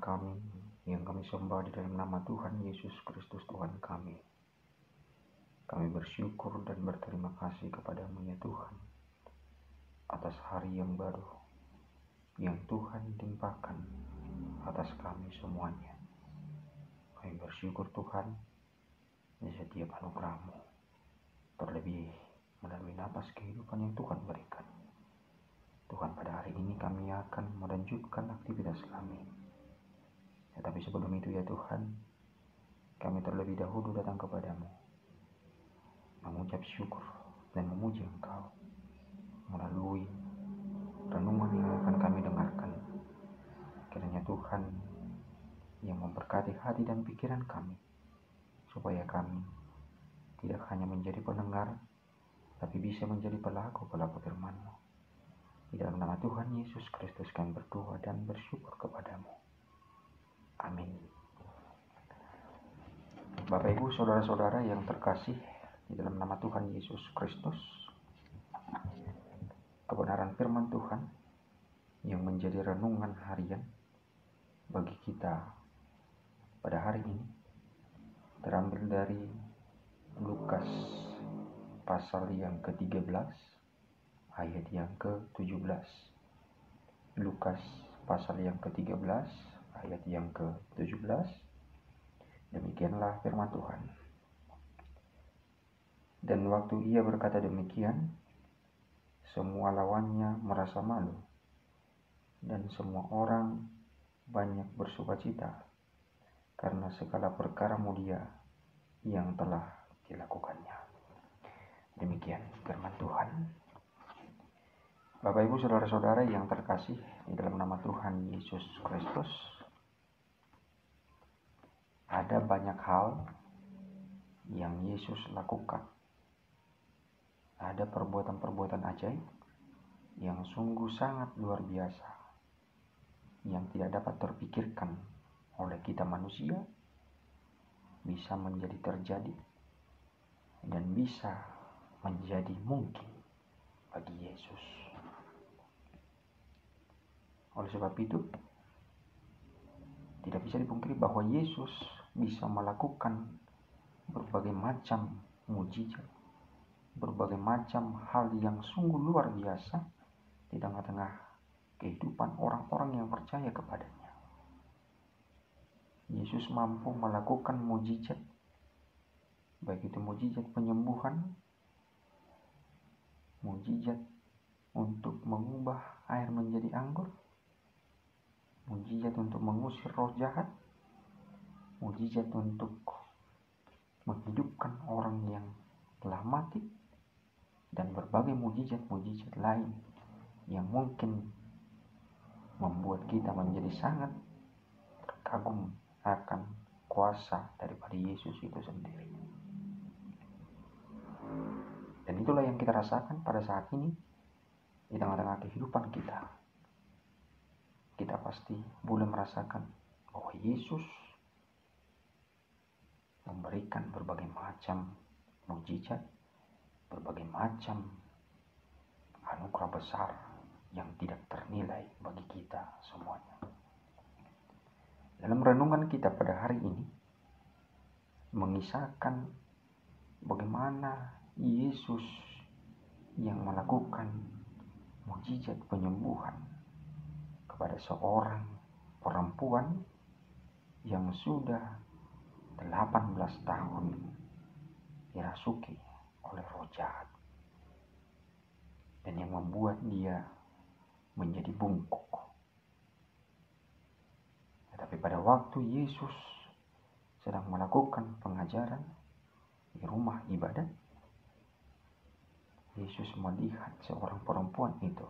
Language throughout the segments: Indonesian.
kami yang kami sembah di dalam nama Tuhan Yesus Kristus Tuhan kami. Kami bersyukur dan berterima kasih kepadamu ya Tuhan atas hari yang baru yang Tuhan timpakan atas kami semuanya. Kami bersyukur Tuhan di setiap anugerah-Mu, terlebih melalui napas kehidupan yang Tuhan berikan. Tuhan, pada hari ini kami akan melanjutkan aktivitas kami. Tetapi sebelum itu ya Tuhan, kami terlebih dahulu datang kepadamu, mengucap syukur dan memuji Engkau melalui renungan yang akan kami dengarkan. Kiranya Tuhan yang memberkati hati dan pikiran kami, supaya kami tidak hanya menjadi pendengar, tapi bisa menjadi pelaku-pelaku firman-Mu. Di dalam nama Tuhan Yesus Kristus kami berdoa dan bersyukur kepadamu. Amin. Bapak Ibu saudara-saudara yang terkasih di dalam nama Tuhan Yesus Kristus, kebenaran firman Tuhan yang menjadi renungan harian bagi kita pada hari ini terambil dari Lukas pasal yang ke-13 ayat yang ke-17. Lukas pasal yang ke-13 ayat yang ke-17. Demikianlah firman Tuhan. Dan waktu ia berkata demikian, semua lawannya merasa malu, dan semua orang banyak bersukacita karena segala perkara mulia yang telah dilakukannya. Demikian firman Tuhan. Bapak Ibu saudara-saudara yang terkasih di dalam nama Tuhan Yesus Kristus, ada banyak hal yang Yesus lakukan. Ada perbuatan-perbuatan ajaib yang sungguh sangat luar biasa, yang tidak dapat terpikirkan oleh kita manusia, bisa menjadi terjadi dan bisa menjadi mungkin bagi Yesus. Oleh sebab itu, tidak bisa dipungkiri bahwa Yesus bisa melakukan berbagai macam mujizat, berbagai macam hal yang sungguh luar biasa di tengah-tengah kehidupan orang-orang yang percaya kepadanya. Yesus mampu melakukan mujizat, baik itu mujizat penyembuhan, mujizat untuk mengubah air menjadi anggur, mujizat untuk mengusir roh jahat, mujizat untuk menghidupkan orang yang telah mati, dan berbagai mujizat-mujizat lain yang mungkin membuat kita menjadi sangat terkagum akan kuasa daripada Yesus itu sendiri. Dan itulah yang kita rasakan pada saat ini di tengah-tengah kehidupan kita. Kita pasti boleh merasakan bahwa Yesus memberikan berbagai macam mujizat, berbagai macam anugerah besar yang tidak ternilai bagi kita semuanya. Dalam renungan kita pada hari ini mengisahkan bagaimana Yesus yang melakukan mujizat penyembuhan kepada seorang perempuan yang sudah 18 tahun dirasuki oleh roh jahat, dan yang membuat dia menjadi bungkuk. Tetapi pada waktu Yesus sedang melakukan pengajaran di rumah ibadat, Yesus melihat seorang perempuan itu,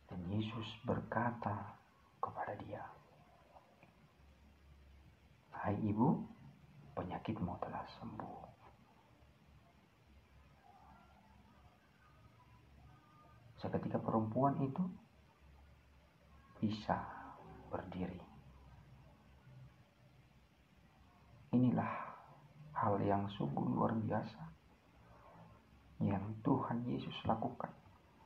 dan Yesus berkata kepada dia, "Hai ibu, penyakitmu telah sembuh." Seketika perempuan itu bisa berdiri. Inilah hal yang sungguh luar biasa yang Tuhan Yesus lakukan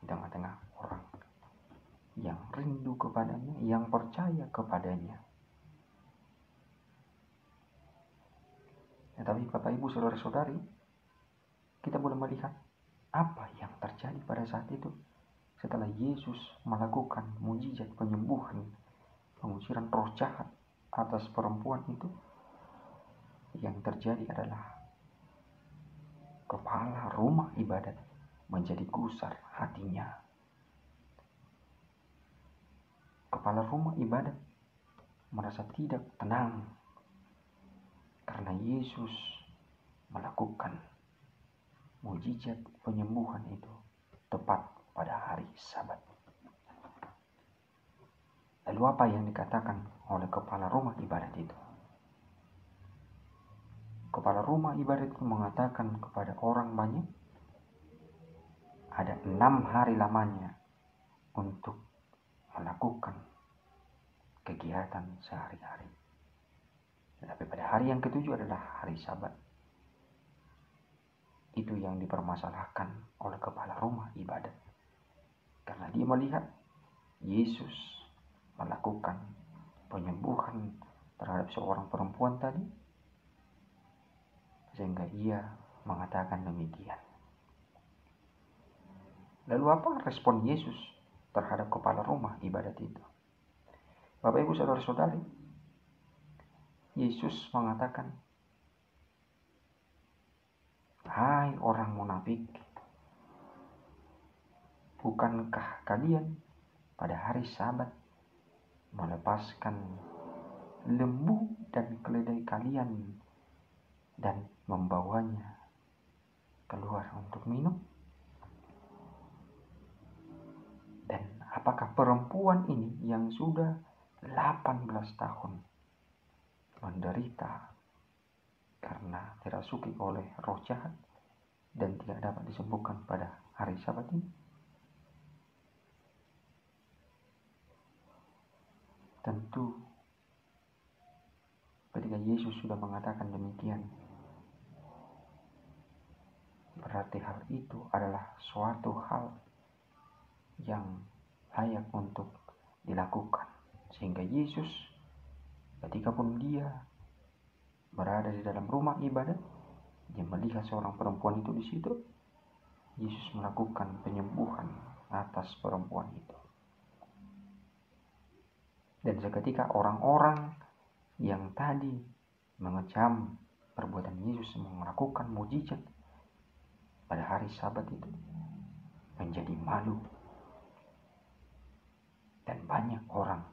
di tengah-tengah orang yang rindu kepadanya, yang percaya kepadanya. Tetapi Bapak Ibu Saudara-saudari, kita boleh melihat apa yang terjadi pada saat itu setelah Yesus melakukan mujizat penyembuhan, pengusiran roh jahat atas perempuan itu. Yang terjadi adalah kepala rumah ibadat menjadi gusar hatinya. Kepala rumah ibadat merasa tidak tenang karena Yesus melakukan mujizat penyembuhan itu tepat pada hari Sabat. Lalu apa yang dikatakan oleh kepala rumah ibadat itu? Kepala rumah ibadat itu mengatakan kepada orang banyak, ada 6 hari lamanya untuk melakukan kegiatan sehari-hari. Tetapi pada hari yang ketujuh adalah hari Sabat. Itu yang dipermasalahkan oleh kepala rumah ibadat. Karena dia melihat Yesus melakukan penyembuhan terhadap seorang perempuan tadi, sehingga ia mengatakan demikian. Lalu apa respon Yesus terhadap kepala rumah ibadat itu? Bapak Ibu Saudara-saudari, Yesus mengatakan, "Hai orang munafik, bukankah kalian pada hari Sabat melepaskan lembu dan keledai kalian dan membawanya keluar untuk minum? Dan apakah perempuan ini yang sudah 18 tahun menderita karena dirasuki oleh roh jahat dan tidak dapat disembuhkan pada hari Sabat ini?" Tentu ketika Yesus sudah mengatakan demikian, berarti hal itu adalah suatu hal yang layak untuk dilakukan. Sehingga Yesus ketika pun dia berada di dalam rumah ibadat, dia melihat seorang perempuan itu di situ, Yesus melakukan penyembuhan atas perempuan itu. Dan seketika orang-orang yang tadi mengecam perbuatan Yesus melakukan mujizat pada hari Sabat itu menjadi malu. Dan banyak orang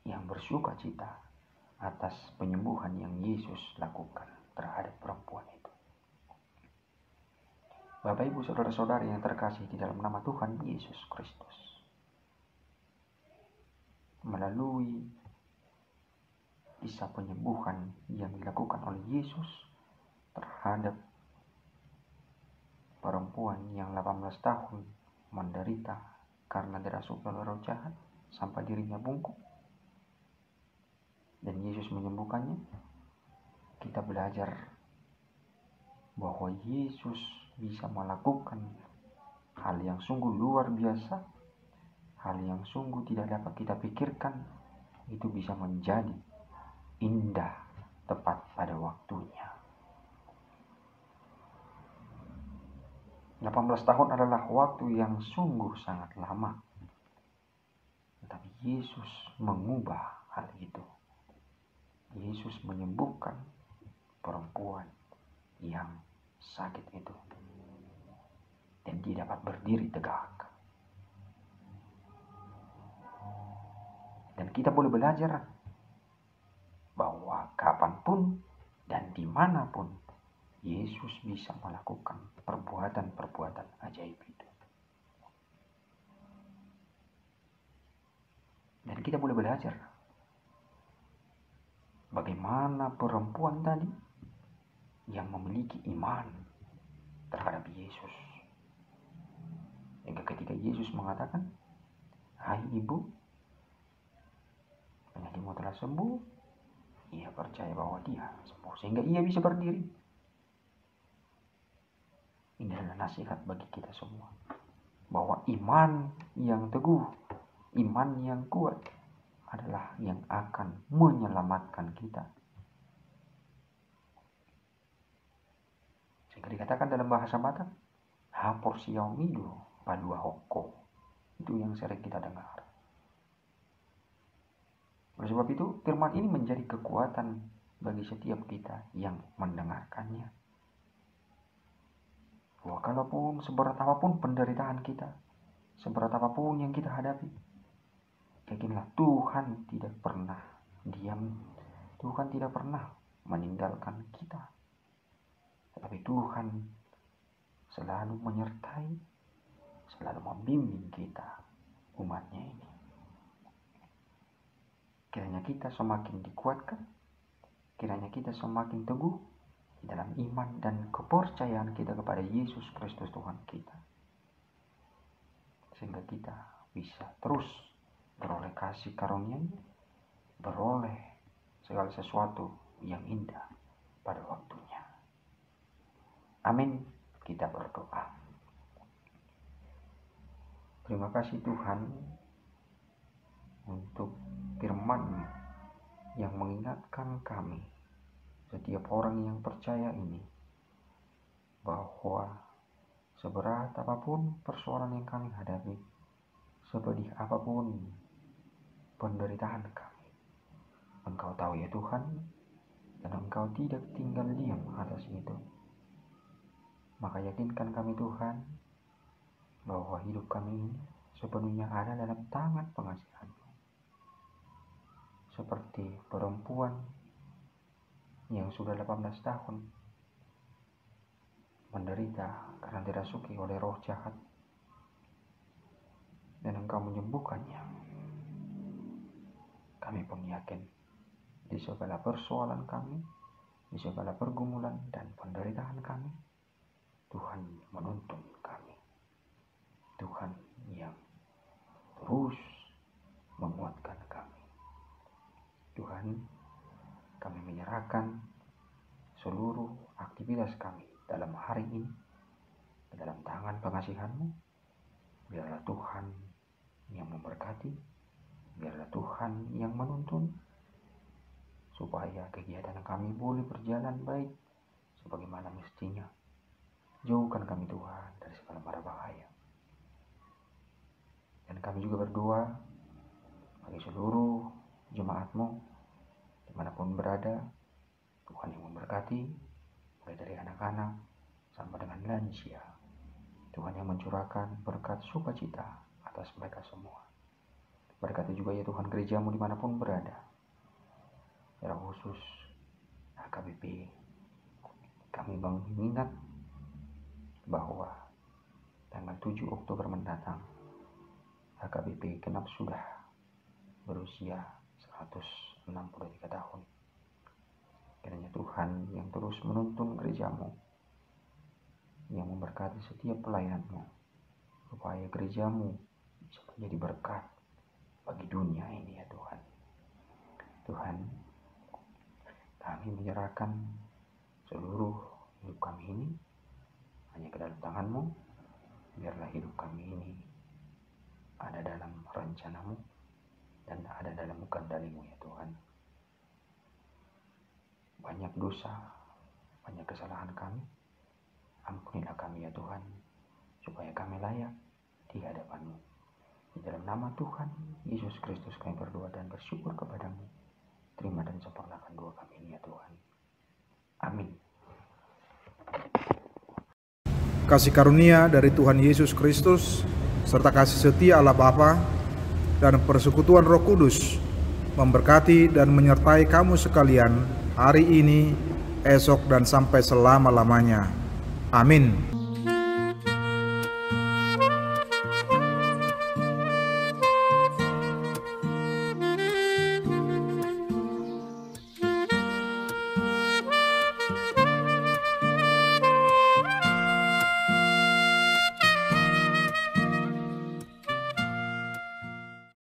yang bersuka cita atas penyembuhan yang Yesus lakukan terhadap perempuan itu. Bapak Ibu Saudara-saudari yang terkasih di dalam nama Tuhan Yesus Kristus, melalui kisah penyembuhan yang dilakukan oleh Yesus terhadap perempuan yang 18 tahun menderita karena dirasuki oleh roh jahat sampai dirinya bungkuk, dan Yesus menyembuhkannya, kita belajar bahwa Yesus bisa melakukan hal yang sungguh luar biasa, hal yang sungguh tidak dapat kita pikirkan, itu bisa menjadi indah tepat pada waktunya. 18 tahun adalah waktu yang sungguh sangat lama. Tetapi Yesus mengubah hal itu. Yesus menyembuhkan perempuan yang sakit itu. Dan dia dapat berdiri tegak. Dan kita boleh belajar bahwa kapanpun dan dimanapun Yesus bisa melakukan perbuatan-perbuatan ajaib itu. Dan kita boleh belajar bagaimana perempuan tadi yang memiliki iman terhadap Yesus. Hingga ketika Yesus mengatakan, "Hai ibu, penyakitmu telah sembuh," ia percaya bahwa dia sembuh sehingga ia bisa berdiri. Ini adalah nasihat bagi kita semua, bahwa iman yang teguh iman yang kuat adalah yang akan menyelamatkan kita. Sehingga dikatakan dalam bahasa Batak, hapor siaumido padua hoko. Itu yang sering kita dengar. Oleh sebab itu, firman ini menjadi kekuatan bagi setiap kita yang mendengarkannya. Bahwa kalaupun seberat apapun penderitaan kita, seberat apapun yang kita hadapi, yakinlah Tuhan tidak pernah diam. Tuhan tidak pernah meninggalkan kita. Tetapi Tuhan selalu menyertai, selalu membimbing kita, umatnya ini. Kiranya kita semakin dikuatkan, kiranya kita semakin teguh di dalam iman dan kepercayaan kita kepada Yesus Kristus Tuhan kita. Sehingga kita bisa terus beroleh kasih karunia-Nya, beroleh segala sesuatu yang indah pada waktunya. Amin. Kita berdoa. Terima kasih Tuhan untuk firman-Mu yang mengingatkan kami, setiap orang yang percaya ini, bahwa seberat apapun persoalan yang kami hadapi, sepedih apapun penderitaan kami, Engkau tahu ya Tuhan, dan Engkau tidak tinggal diam atas itu. Maka yakinkan kami Tuhan, bahwa hidup kami ini sepenuhnya ada dalam tangan pengasihan-Mu. Seperti perempuan yang sudah 18 tahun menderita karena dirasuki oleh roh jahat, dan Engkau menyembuhkannya. Kami pun yakin di segala persoalan kami, di segala pergumulan dan penderitaan kami, Tuhan menuntun kami. Tuhan yang terus menguatkan kami. Tuhan, kami menyerahkan seluruh aktivitas kami dalam hari ini ke dalam tangan pengasihan-Mu. Biarlah Tuhan yang memberkati, biarlah Tuhan yang menuntun, supaya kegiatan kami boleh berjalan baik sebagaimana mestinya. Jauhkan kami Tuhan dari segala mara bahaya. Dan kami juga berdoa bagi seluruh jemaat-Mu dimanapun berada. Tuhan yang memberkati, mulai dari anak-anak sampai dengan lansia. Tuhan yang mencurahkan berkat sukacita atas mereka semua. Berkati juga ya Tuhan gereja-Mu dimanapun berada. Secara khusus HKBP, kami mengingat bahwa tanggal 7 Oktober mendatang HKBP genap sudah berusia 163 tahun. Kiranya Tuhan yang terus menuntun gereja-Mu, yang memberkati setiap pelayan-Mu, supaya gereja-Mu bisa menjadi berkat bagi dunia ini ya Tuhan. Tuhan, kami menyerahkan seluruh hidup kami ini hanya ke dalam tangan-Mu. Biarlah hidup kami ini ada dalam rencana-Mu dan ada dalam kendali-Mu ya Tuhan. Banyak dosa, banyak kesalahan kami, ampunilah kami ya Tuhan, supaya kami layak di hadapan-Mu. Di dalam nama Tuhan Yesus Kristus kami berdoa dan bersyukur kepada-Mu. Terima dan sempurnakan doa kami ini ya Tuhan. Amin. Kasih karunia dari Tuhan Yesus Kristus serta kasih setia Allah Bapa dan persekutuan Roh Kudus memberkati dan menyertai kamu sekalian hari ini, esok, dan sampai selama-lamanya. Amin.